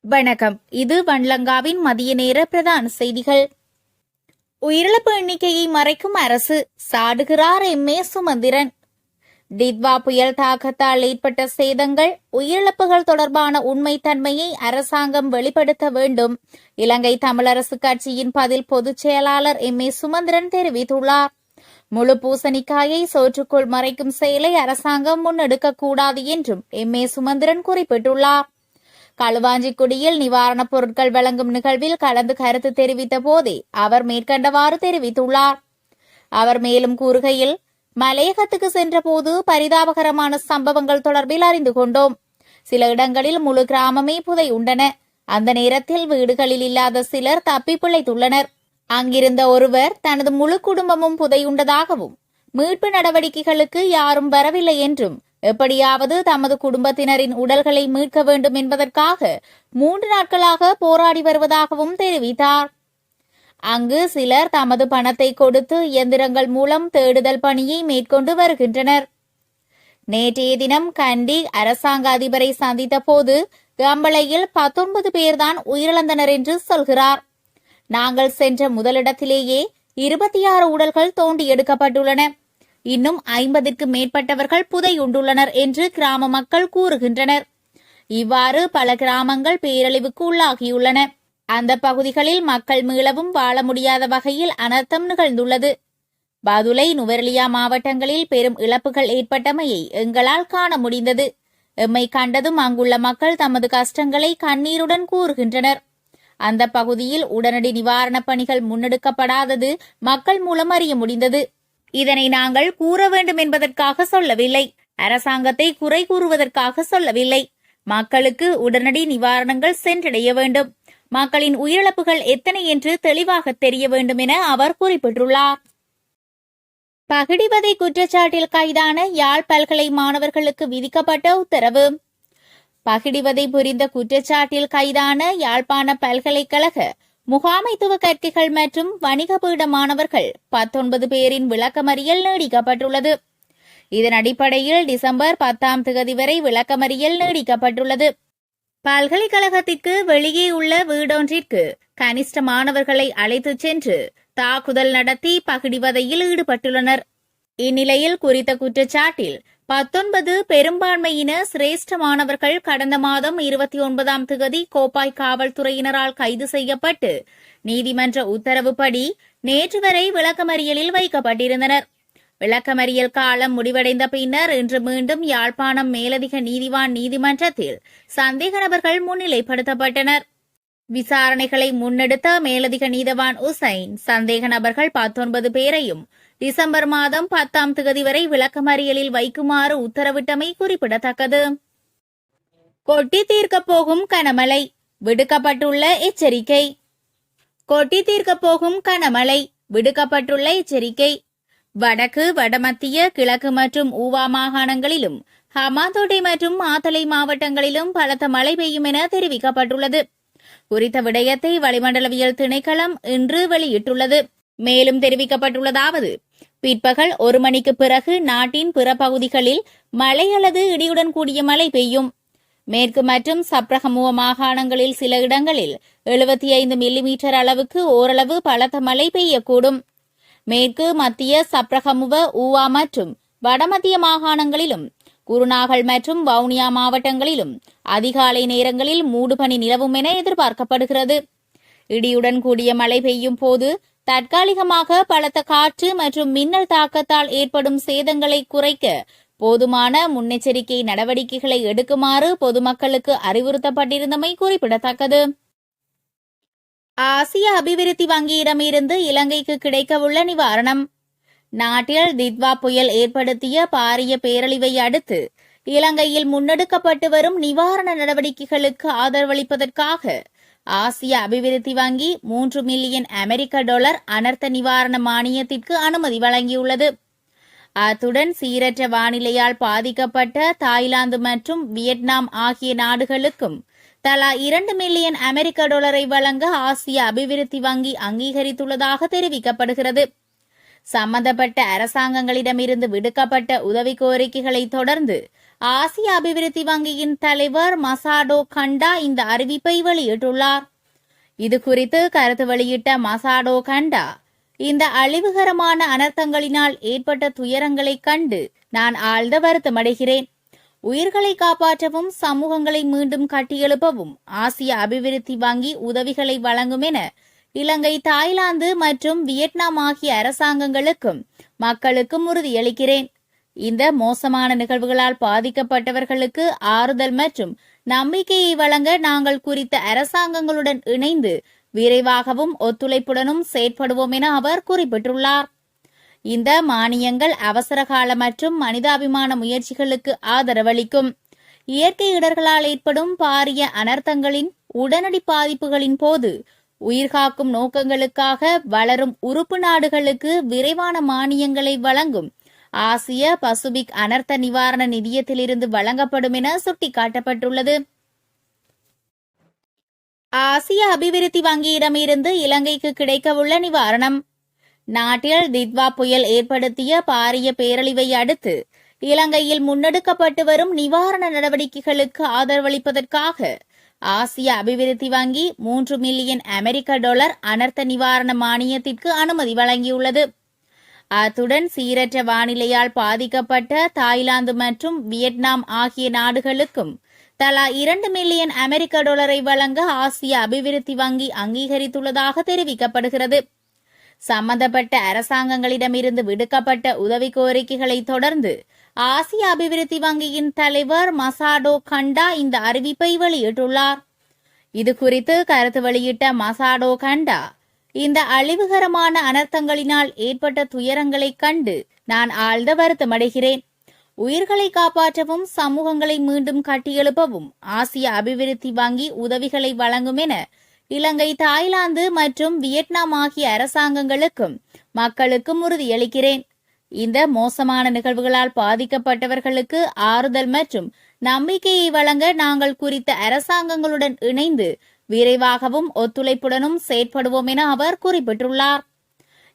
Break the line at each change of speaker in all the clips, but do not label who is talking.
வணக்கம். இது வன்லங்காவின் மதிய நேர பிரதான செய்திகள். உயிரிழப்பு எண்ணிக்கையை மறைக்கும் அரசு, சாடுகிறார் எம்.ஏ. சுமந்திரன். டித்வா புயல் தாக்கத்தால் ஏற்பட்ட சேதங்கள், உயிரிழப்புகள் தொடர்பான உண்மைத்தன்மையை அரசாங்கம் வெளிப்படுத்த வேண்டும். இலங்கை தமிழரசு கட்சியின் பதில் பொதுச் செயலாளர் எம்.ஏ. சுமந்திரன் தெரிவித்துள்ளார். முழு பூசணிக்காயை சோற்றுக்குள் மறைக்கும் செயலை அரசாங்கம் முன்னெடுக்கக்கூடாது என்றும் எம்.ஏ. சுமந்திரன் குறிப்பிட்டுள்ளார். களுவாஞ்சிக்குடியில் நிவாரணப் பொருட்கள் வழங்கும் நிகழ்வில் கலந்து கருத்து தெரிவித்த போதே அவர் மேற்கண்டவாறு தெரிவித்துள்ளார். அவர் மேலும் கூறுகையில், மலையகத்துக்கு சென்றபோது பரிதாபகரமான சம்பவங்கள் தொடர்பில் அறிந்து கொண்டோம். சில இடங்களில் முழு கிராமமே புதையுண்டன. அந்த நேரத்தில் வீடுகளில் இல்லாத சிலர் தப்பி பிழைத்துள்ளனர். அங்கிருந்த ஒருவர் தனது முழு குடும்பமும் புதையுண்டதாகவும், மீட்பு நடவடிக்கைகளுக்கு யாரும் வரவில்லை என்றும், எப்படியாவது தமது குடும்பத்தினரின் உடல்களை மீட்க வேண்டும் என்பதற்காக 3 நாட்களாக போராடி வருவதாகவும் தெரிவித்தார். அங்கு சிலர் தமது பணத்தை கொடுத்து இயந்திரங்கள் மூலம் தேடுதல் பணியை மேற்கொண்டு வருகின்றனர். நேற்றைய தினம் கண்டி அரசாங்க அதிபரை சந்தித்த போது கம்பளையில் 19 பேர்தான் உயிரிழந்தனர் என்று சொல்கிறார். நாங்கள் சென்ற முதலிடத்திலேயே 26 உடல்கள் தோண்டி எடுக்கப்பட்டுள்ளன. இன்னும் 50க்கு மேற்பட்டவர்கள் புதையுண்டுள்ளனர் என்று கிராம மக்கள் கூறுகின்றனர். இவ்வாறு பல கிராமங்கள் பேரழிவுக்கு உள்ளாகியுள்ளன. அந்த பகுதிகளில் மக்கள் மீளவும் வாழ முடியாத வகையில் அனர்த்தம் நிகழ்ந்துள்ளது. பதுளை, நுவரெலியா மாவட்டங்களில் பெரும் இழப்புகள் ஏற்பட்டமையை எங்களால் காண முடிந்தது. எம்மை கண்டதும் அங்குள்ள மக்கள் தமது கஷ்டங்களை கண்ணீருடன் கூறுகின்றனர். அந்த பகுதியில் உடனடி நிவாரணப் பணிகள் முன்னெடுக்கப்படாதது மக்கள் மூலம் அறிய முடிந்தது. இதனை நாங்கள் கூற வேண்டும் என்பதற்காக சொல்லவில்லை. அரசாங்கத்தை குறை கூறுவதற்காக சொல்லவில்லை. மக்களுக்கு உடனடி நிவாரணங்கள் சென்றடைய வேண்டும். மக்களின் உயிரிழப்புகள் எத்தனை என்று தெளிவாக தெரிய வேண்டும் என அவர் குறிப்பிட்டுள்ளார். பகிடிவதை குற்றச்சாட்டில் கைதான யாழ் பல்கலை மாணவர்களுக்கு விதிக்கப்பட்ட உத்தரவு. பகிடிவதை புரிந்த குற்றச்சாட்டில் கைதான யாழ்ப்பாண பல்கலைக்கழக முகாமைத்துவ கற்கைகள் மற்றும் வணிக பீட மாணவர்கள் 19 பேரின் விளக்கமறியல் நீடிக்கப்பட்டுள்ளது. இதன் அடிப்படையில் டிசம்பர் 10ஆம் தேதி வரை விளக்கமறியல் நீடிக்கப்பட்டுள்ளது. பல்கலைக்கழகத்திற்கு வெளியே உள்ள வீடொன்றிற்கு கனிஷ்ட மாணவர்களை அழைத்துச் சென்று தாக்குதல் நடத்தி பகிடிவதையில் ஈடுபட்டுள்ளனர். இந்நிலையில் குறித்த குற்றச்சாட்டில் 19 பெரும்பான்மையின சிரேஷ்ட மாணவர்கள் கடந்த மாதம் 29ஆம் தேதி கோப்பாய் காவல்துறையினரால் கைது செய்யப்பட்டு நீதிமன்ற உத்தரவுப்படி நேற்று வரை விளக்கமறியலில் வைக்கப்பட்டிருந்தனர். விளக்கமறியல் காலம் முடிவடைந்த பின்னர் இன்று மீண்டும் யாழ்ப்பாணம் மேலதிக நீதிவான் நீதிமன்றத்தில் சந்தேக நபர்கள் முன்னிலைப்படுத்தப்பட்டனர். விசாரணைகளை முன்னெடுத்த மேலதிக நீதிவான் உசைன் சந்தேக நபர்கள் 19 பேரையும் டிசம்பர் மாதம் 10ஆம் தேதி வரை விளக்கமறியலில் வைக்குமாறு உத்தரவிட்டமை குறிப்பிடத்தக்கது. கொட்டி தீர்க்கப் போகும் கனமழை, விடுக்கப்பட்டுள்ள எச்சரிக்கை. கொட்டி தீர்க்கப் போகும் கனமழை, விடுக்கப்பட்டுள்ள எச்சரிக்கை. வடக்கு, வடமத்திய, கிழக்கு மற்றும் ஊவா மாகாணங்களிலும் ஹமாந்தோட்டை மற்றும் மாத்தளை மாவட்டங்களிலும் பலத்த மழை பெய்யும் என தெரிவிக்கப்பட்டுள்ளது. குறித்த விடயத்தை வளிமண்டலவியல் திணைக்களம் இன்று வெளியிட்டுள்ளது. மேலும் தெரிவிக்கப்பட்டுள்ளதாவது, பிற்பகல் 1 மணிக்கு பிறகு நாட்டின் பிற பகுதிகளில் மழை அல்லது இடியுடன் கூடிய மழை பெய்யும். மேற்கு மற்றும் சப்ரகமுவ மாகாணங்களில் சில இடங்களில் 75 மில்லிமீட்டர் அளவுக்கு ஓரளவு பலத்த மழை பெய்யக்கூடும். மேற்கு, மத்திய, சப்ரகமுவ, ஊவா மற்றும் வடமத்திய மாகாணங்களிலும் குருநாகல் மற்றும் வவுனியா மாவட்டங்களிலும் அதிகாலை நேரங்களில் மூடுபனி நிலவும் என எதிர்பார்க்கப்படுகிறது. இடியுடன் கூடிய மழை பெய்யும் போது தற்காலிகமாக பலத்த காற்று மற்றும் மின்னல் தாக்கத்தால் ஏற்படும் சேதங்களை குறைக்க போதுமான முன்னெச்சரிக்கை நடவடிக்கைகளை எடுக்குமாறு பொதுமக்களுக்கு அறிவுறுத்தப்பட்டிருந்தமை குறிப்பிடத்தக்கது. ஆசிய அபிவிருத்தி வங்கியிடமிருந்து இலங்கைக்கு கிடைக்கவுள்ள நிவாரணம். நாட்டில் தித்வா புயல் ஏற்படுத்திய பாரிய பேரழிவை அடுத்து இலங்கையில் முன்னெடுக்கப்பட்டு வரும் நிவாரண நடவடிக்கைகளுக்கு ஆதரவளிப்பதற்காக ஆசிய அபிவிருத்தி வங்கி $3 மில்லியன் அனர்த்த நிவாரண மானியத்திற்கு அனுமதி வழங்கியுள்ளது. அத்துடன் சீரற்ற வானிலையால் பாதிக்கப்பட்ட தாய்லாந்து மற்றும் வியட்நாம் ஆகிய நாடுகளுக்கும் தலா $2 மில்லியன் வழங்க ஆசிய அபிவிருத்தி வங்கி அங்கீகரித்துள்ளதாக தெரிவிக்கப்படுகிறது. சம்பந்தப்பட்ட அரசாங்கங்களிடமிருந்து விடுக்கப்பட்ட உதவி கோரிக்கைகளை தொடர்ந்து ஆசிய அபிவிருத்தி வங்கியின் தலைவர் மசாடோ கண்டா இந்த அறிவிப்பை வெளியிட்டுள்ளார். இது குறித்து கருத்து வெளியிட்ட மசாடோ கண்டா, இந்த அழிவுகரமான அனர்த்தங்களினால் ஏற்பட்ட துயரங்களைக் கண்டு நான் ஆழ்ந்த வருத்தமடைகிறேன். உயிர்களை காப்பாற்றவும் சமூகங்களை மீண்டும் கட்டியெழுப்பவும் ஆசிய அபிவிருத்தி வங்கி உதவிகளை வழங்கும் என இலங்கை, தாய்லாந்து மற்றும் வியட்நாம் ஆகிய அரசாங்கங்களுக்கும் மக்களுக்கும் உறுதியளிக்கிறேன். இந்த மோசமான நிகழ்வுகளால் பாதிக்கப்பட்டவர்களுக்கு ஆறுதல் மற்றும் நம்பிக்கையை வழங்க நாங்கள் குறித்த அரசாங்கங்களுடன் இணைந்து விரைவாகவும் ஒத்துழைப்புடனும் செயற்படுவோம் என அவர் குறிப்பிட்டுள்ளார். இந்த மானியங்கள் அவசரகால மற்றும் மனிதாபிமான முயற்சிகளுக்கு ஆதரவளிக்கும். இயற்கை இடர்களால் ஏற்படும் பாரிய அனர்த்தங்களின் உடனடி பாதிப்புகளின் போது உயிர்காக்கும் நோக்கங்களுக்காக வளரும் உறுப்பு நாடுகளுக்கு விரைவான மானியங்களை வழங்கும் ஆசிய பசிபிக் அனர்த்த நிவாரண நிதியத்திலிருந்து வழங்கப்படும் என சுட்டிக்காட்டப்பட்டுள்ளது. ஆசிய அபிவிருத்தி வங்கியிடமிருந்து இலங்கைக்கு கிடைக்கவுள்ள நிவாரணம். நாட்டில் தித்வா புயல் ஏற்படுத்திய பாரிய பேரழிவை அடுத்து இலங்கையில் முன்னெடுக்கப்பட்டு வரும் நிவாரண நடவடிக்கைகளுக்கு ஆதரவளிப்பதற்காக ஆசிய அபிவிருத்தி வங்கி 3 மில்லியன் அமெரிக்க டாலர் அனர்த்த நிவாரண மானியத்திற்கு அனுமதி வழங்கியுள்ளது. அத்துடன் சீரற்ற வானிலையால் பாதிக்கப்பட்ட தாய்லாந்து மற்றும் வியட்நாம் ஆகிய நாடுகளுக்கும் தலா 2 மில்லியன் அமெரிக்க டாலரை வழங்க ஆசிய அபிவிருத்தி வங்கி அங்கீகரித்துள்ளதாக தெரிவிக்கப்படுகிறது. சம்பந்தப்பட்ட அரசாங்கங்களிடமிருந்து விடுக்கப்பட்ட உதவி கோரிக்கைகளை தொடர்ந்து ஆசிய அபிவிருத்தி வங்கியின் தலைவர் மசாடோ கண்டா இந்த அறிவிப்பை வெளியிட்டுள்ளார். இது குறித்து கருத்து வெளியிட்ட மசாடோ கண்டா, இந்த அழிவுகரமான அனர்த்தங்களினால் ஏற்பட்ட துயரங்களைக் கண்டு நான் ஆழ்ந்த வருத்தமடைகிறேன். உயிர்களை காப்பாற்றவும் சமூகங்களை மீண்டும் கட்டியெழுப்பவும் ஆசிய அபிவிருத்தி வங்கி உதவிகளை வழங்கும் என இலங்கை, தாய்லாந்து மற்றும் வியட்நாம் ஆகிய அரசாங்கங்களுக்கும் மக்களுக்கும் உறுதியளிக்கிறேன். இந்த மோசமான நிகழ்வுகளால் பாதிக்கப்பட்டவர்களுக்கு ஆறுதல் மற்றும் நம்பிக்கையை வழங்க நாங்கள் குறித்த அரசாங்கங்களுடன் இணைந்து விரைவாகவும் ஒத்துழைப்புடனும் செயற்படுவோம் என அவர் குறிப்பிட்டுள்ளார்.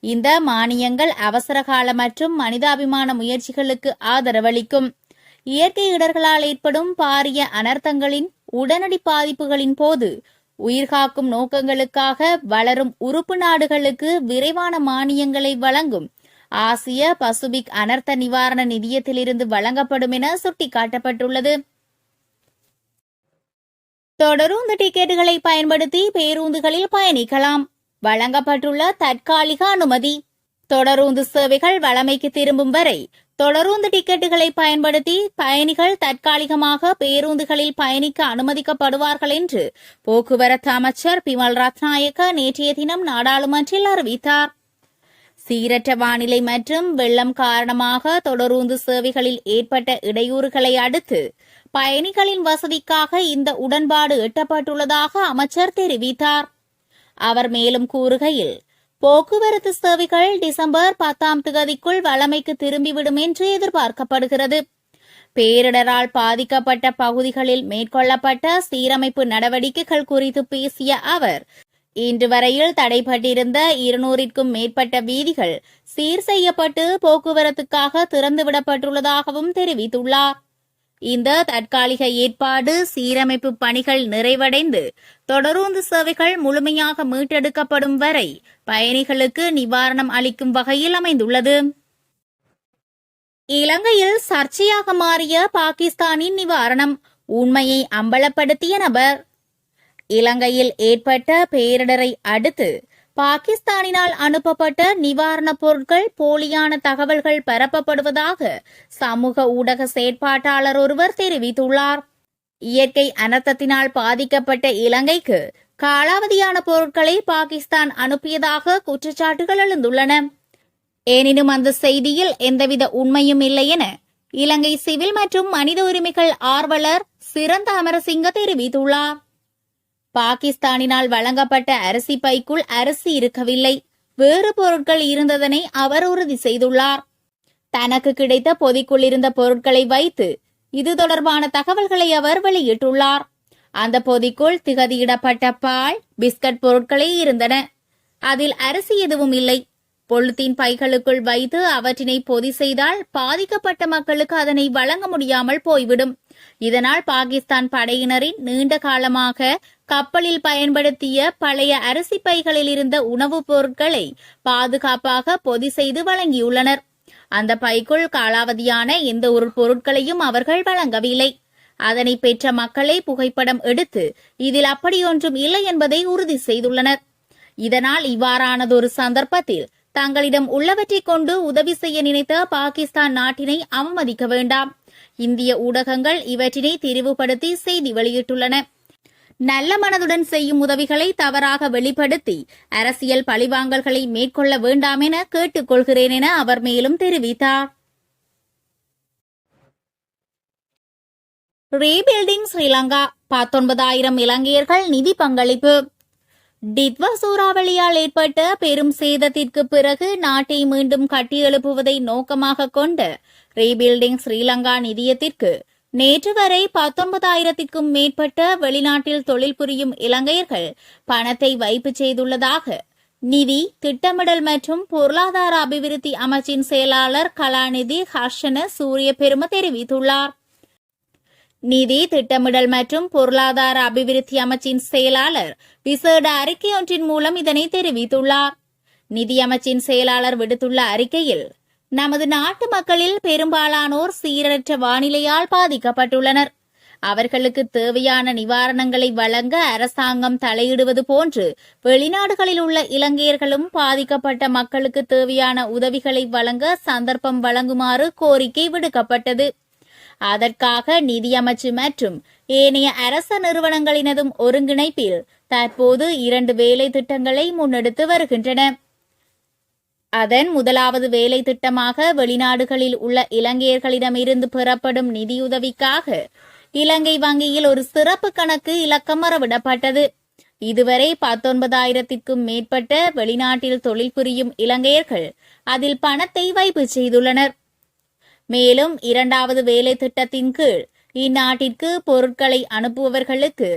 இந்த மானியங்கள் அவசரகால மற்றும் மனிதாபிமான முயற்சிகளுக்கு ஆதரவளிக்கும். இயற்கை இடர்களால் ஏற்படும் பாரிய அனர்த்தங்களின் உடனடி பாதிப்புகளின் போது உயிர்காக்கும் நோக்கங்களுக்காக வளரும் உறுப்பு நாடுகளுக்கு விரைவான மானியங்களை வழங்கும் ஆசிய பசிபிக் அனர்த்த நிவாரண நிதியத்திலிருந்து வழங்கப்படும் என சுட்டிக்காட்டப்பட்டுள்ளது. தொடருந்து டிக்கெட்டுகளை பயன்படுத்தி பேருந்துகளில் பயணிக்கலாம். வழங்கப்பட்டுள்ள தற்காலிக அனுமதி. தொடருந்து சேவைகள் வழமைக்கு திரும்பும் வரை தொடருந்து டிக்கெட்டுகளை பயன்படுத்தி பயணிகள் தற்காலிகமாக பேருந்துகளில் பயணிக்க அனுமதிக்கப்படுவார்கள் என்று போக்குவரத்து அமைச்சர் பிமல் ரத்நாயக்க நேற்றைய தினம் நாடாளுமன்றில் அறிவித்தார். சீரற்ற வானிலை மற்றும் வெள்ளம் காரணமாக தொடருந்து சேவைகளில் ஏற்பட்ட இடையூறுகளை அடுத்து பயணிகளின் வசதிக்காக இந்த உடன்பாடு எட்டப்பட்டுள்ளதாக அமைச்சர் தெரிவித்தார். அவர் மேலும் கூறுகையில், போக்குவரத்து சேவைகள் டிசம்பர் 10 வழமைக்கு திரும்பிவிடும் என்று எதிர்பார்க்கப்படுகிறது. பேரிடரால் பாதிக்கப்பட்ட பகுதிகளில் மேற்கொள்ளப்பட்ட சீரமைப்பு நடவடிக்கைகள் குறித்து பேசிய அவர், இன்று வரையில் தடைபட்டிருந்த 200க்கும் மேற்பட்ட வீதிகள் சீர் செய்யப்பட்டு போக்குவரத்துக்காக திறந்துவிடப்பட்டுள்ளதாகவும் தெரிவித்துள்ளார். இந்த தற்காலிக ஏற்பாடு சீரமைப்பு பணிகள் நிறைவடைந்து தொடருந்து சேவைகள் முழுமையாக மீட்டெடுக்கப்படும் வரை பயணிகளுக்கு நிவாரணம் அளிக்கும் வகையில் அமைந்துள்ளது. இலங்கையில் சர்ச்சையாக மாறிய பாகிஸ்தானின் நிவாரணம், உண்மையை அம்பலப்படுத்திய நபர். இலங்கையில் ஏற்பட்ட பேரிடரை அடுத்து பாகிஸ்தானினால் அனுப்பப்பட்ட நிவாரணப் பொருட்கள் போலியான தகவல்கள் பரப்பப்படுவதாக சமூக ஊடக செயற்பாட்டாளர் ஒருவர் தெரிவித்துள்ளார். இயற்கை அனர்த்தத்தினால் பாதிக்கப்பட்ட இலங்கைக்கு காலாவதியான பொருட்களை பாகிஸ்தான் அனுப்பியதாக குற்றச்சாட்டுகள் எழுந்துள்ளன. எனினும் அந்த செய்தியில் எந்தவித உண்மையும் இல்லை என இலங்கை சிவில் மற்றும் மனித உரிமைகள் ஆர்வலர் சிறந்த அமரசிங்க தெரிவித்துள்ளார். பாகிஸ்தானினால் வழங்கப்பட்ட அரிசி பைக்குள் அரிசி இருக்கவில்லை, வேறு பொருட்கள் இருந்ததனை அவர் உறுதி செய்துள்ளார். தனக்கு கிடைத்த பொதிக்குள் இருந்த பொருட்களை வைத்து இது தொடர்பான தகவல்களை அவர் வெளியிட்டுள்ளார். அந்த பொதிக்குள் திகதியிடப்பட்ட பால், பிஸ்கட் பொருட்களே இருந்தன. அதில் அரிசி எதுவும் இல்லை. பொலித்தீன் பைகளுக்குள் வைத்து அவற்றினை பொதி செய்தால் பாதிக்கப்பட்ட மக்களுக்கு அதனை வழங்க முடியாமல் போய்விடும். இதனால் பாகிஸ்தான் படையினரின் நீண்ட காலமாக கப்பலில் பயன்படுத்திய பழைய அரிசி பைகளில் இருந்த உணவுப் பொருட்களை பாதுகாப்பாக பொதி செய்து வழங்கியுள்ளனர். அந்த பைக்குள் காலாவதியான எந்த ஒரு பொருட்களையும் அவர்கள் வழங்கவில்லை. அதனை பெற்ற மக்களை புகைப்படம் எடுத்து இதில் அப்படியொன்றும் இல்லை என்பதை உறுதி செய்துள்ளனர். இதனால் இவ்வாறானதொரு சந்தர்ப்பத்தில் தங்களிடம் உள்ளவற்றை கொண்டு உதவி செய்ய நினைத்த பாகிஸ்தான் நாட்டினை அவமதிக்க வேண்டாம். இந்திய ஊடகங்கள் இவற்றினை திரிவுபடுத்தி செய்தி வெளியிட்டுள்ளன. நல்ல மனதுடன் செய்யும் உதவிகளை தவறாக வெளிப்படுத்தி அரசியல் பழிவாங்கல்களை மேற்கொள்ள வேண்டாம் என கேட்டுக் கொள்கிறேன் என அவர் மேலும் தெரிவித்தார். ரீபில்டிங் ஸ்ரீலங்கா 19,000 இலங்கையர்கள் நிதி பங்களிப்பு. டிட்வா சூறாவளியால் ஏற்பட்ட பெரும் சேதத்திற்கு பிறகு நாட்டை மீண்டும் கட்டியெழுப்புவதை நோக்கமாக கொண்ட ரீபில்டிங் ஸ்ரீலங்கா நிதியத்திற்கு நேற்று வரை 19,000க்கும் மேற்பட்ட வெளிநாட்டில் தொழில் புரியும் இலங்கையர்கள் பணத்தை வைப்பு செய்துள்ளதாக நிதி திட்டமிடல் மற்றும் பொருளாதார அபிவிருத்தி அமைச்சின் செயலாளர் கலாநிதி ஹர்ஷன சூரிய பெரும தெரிவித்துள்ளார். நிதி திட்டமிடல் மற்றும் பொருளாதார அபிவிருத்தி அமைச்சின் செயலாளர் விசேட அறிக்கையொன்றின் மூலம் இதனை தெரிவித்துள்ளார். நிதி அமைச்சின் செயலாளர் விடுத்துள்ள அறிக்கையில், நமது நாட்டு மக்களில் பெரும்பாலானோர் சீரற்ற வானிலையால் பாதிக்கப்பட்டுள்ளனர். அவர்களுக்கு தேவையான நிவாரணங்களை வழங்க அரசாங்கம் தலையிடுவது போன்று வெளிநாடுகளில் உள்ள இலங்கையர்களும் பாதிக்கப்பட்ட மக்களுக்கு தேவையான உதவிகளை வழங்க சந்தர்ப்பம் வழங்குமாறு கோரிக்கை விடுக்கப்பட்டது. அதற்காக நிதியமைச்சு மற்றும் ஏனைய அரச நிறுவனங்களினதும் ஒருங்கிணைப்பில் தற்போது 2 வேலை திட்டங்களை முன்னெடுத்து வருகின்றன. அதன் முதலாவது வேலை திட்டமாக வெளிநாடுகளில் உள்ள இலங்கையர்களிடமிருந்து பெறப்படும் நிதியுதவிக்காக இலங்கை வங்கியில் ஒரு சிறப்பு கணக்கு இலக்கம் மறவிடப்பட்டது. இதுவரை 19,000க்கும் மேற்பட்ட வெளிநாட்டில் தொழில் புரியும் இலங்கையர்கள் அதில் பணத்தை வைப்பு செய்துள்ளனர். மேலும் 2வது வேலை திட்டத்தின் கீழ் இந்நாட்டிற்கு பொருட்களை அனுப்புபவர்களுக்கு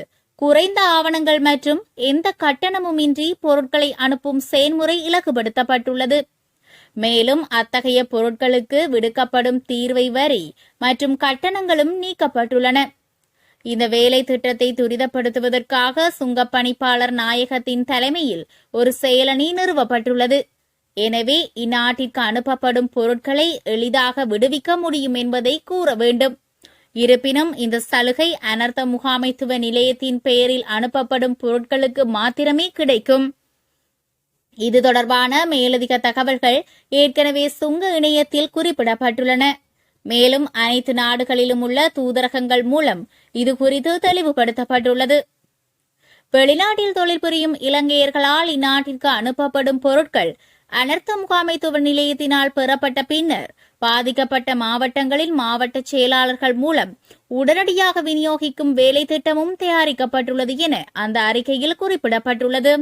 குறைந்த ஆவணங்கள் மற்றும் எந்த கட்டணமுமின்றி பொருட்களை அனுப்பும் செயல்முறை இலகுபடுத்தப்பட்டுள்ளது. மேலும் அத்தகைய பொருட்களுக்கு விடுக்கப்படும் தீர்வை வரி மற்றும் கட்டணங்களும் நீக்கப்பட்டுள்ளன. இந்த வேலை திட்டத்தை துரிதப்படுத்துவதற்காக சுங்கப்பணிப்பாளர் நாயகத்தின் தலைமையில் ஒரு செயலணி நிறுவப்பட்டுள்ளது. எனவே இந்நாட்டிற்கு அனுப்பப்படும் பொருட்களை எளிதாக விடுவிக்க முடியும் என்பதை கூற வேண்டும். இருப்பினும் இந்த சலுகை அனர்த்த முகாமைத்துவ நிலையத்தின் பெயரில் அனுப்பப்படும் பொருட்களுக்கு மாத்திரமே கிடைக்கும். இது தொடர்பான மேலதிக தகவல்கள் ஏற்கனவே சுங்க இணையத்தில் குறிப்பிடப்பட்டுள்ளன. மேலும் அனைத்து நாடுகளிலும் உள்ள தூதரகங்கள் மூலம் இது குறித்து தெளிவுபடுத்தப்பட்டுள்ளது. வெளிநாட்டில் தொழில் புரியும் இலங்கையர்களால் இந்நாட்டிற்கு அனுப்பப்படும் பொருட்கள் அனர்த்த முகாமைத்துவ நிலையத்தினால் பெறப்பட்ட பின்னர் பாதிக்கப்பட்ட மாவட்டங்களில் மாவட்ட செயலாளர்கள் மூலம் உடனடியாக விநியோகிக்கும் வேலை திட்டமும் தயாரிக்கப்பட்டுள்ளது என அந்த அறிக்கையில் குறிப்பிடப்பட்டுள்ளது.